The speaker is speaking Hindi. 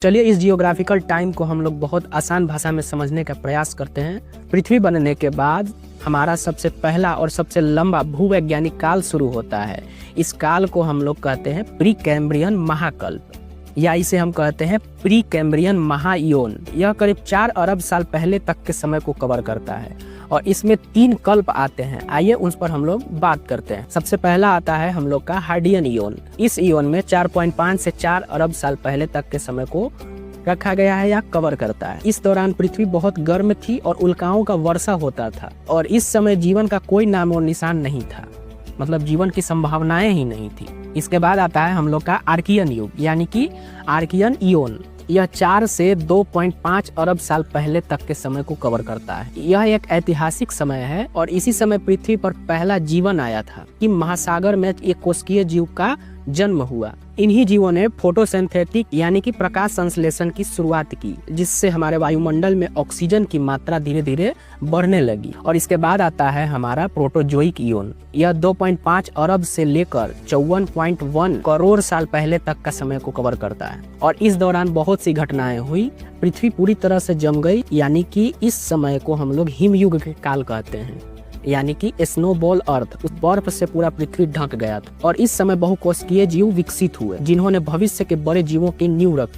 चलिए इस जियोग्राफिकल टाइम को हम लोग बहुत आसान भाषा में समझने का प्रयास करते हैं। पृथ्वी बनने के बाद हमारा सबसे पहला और सबसे लंबा भूवैज्ञानिक काल शुरू होता है। इस काल को हम लोग कहते हैं प्री कैम्ब्रियन महाकल्प, या इसे हम कहते हैं प्री कैम्ब्रियन महायोन। यह करीब 4 अरब साल पहले तक के समय को कवर करता है और इसमें 3 कल्प आते हैं। आइए उस पर हम लोग बात करते हैं। सबसे पहला आता है हम लोग का हार्डियन इयोन। इस इयोन में 4.5 से 4 अरब साल पहले तक के समय को रखा गया है या कवर करता है। इस दौरान पृथ्वी बहुत गर्म थी और उल्काओं का वर्षा होता था और इस समय जीवन का कोई नाम और निशान नहीं था, मतलब जीवन की संभावनाएं ही नहीं थी। इसके बाद आता है हम लोग का आर्कियन युग, यानी कि आर्कियन इयोन। यह 4 से 2.5 अरब साल पहले तक के समय को कवर करता है। यह एक ऐतिहासिक समय है और इसी समय पृथ्वी पर पहला जीवन आया था कि महासागर में एक कोशिकीय जीव का जन्म हुआ। इन्हीं जीवों ने फोटोसिंथेटिक यानी कि प्रकाश संश्लेषण की शुरुआत की, जिससे हमारे वायुमंडल में ऑक्सीजन की मात्रा धीरे धीरे बढ़ने लगी। और इसके बाद आता है हमारा प्रोटोजोइक इयोन। यह 2.5 अरब से लेकर 54.1 करोड़ साल पहले तक का समय को कवर करता है और इस दौरान बहुत सी घटनाएं हुई। पृथ्वी पूरी तरह से जम गई, यानी कि इस समय को हम लोग हिमयुग के काल कहते हैं, यानी कि स्नोबॉल अर्थ। उस बर्फ से पूरा पृथ्वी ढक गया था और इस समय बहुकोशिकीय जीव विकसित हुए, जिन्होंने भविष्य के बड़े जीवों की नींव रखी।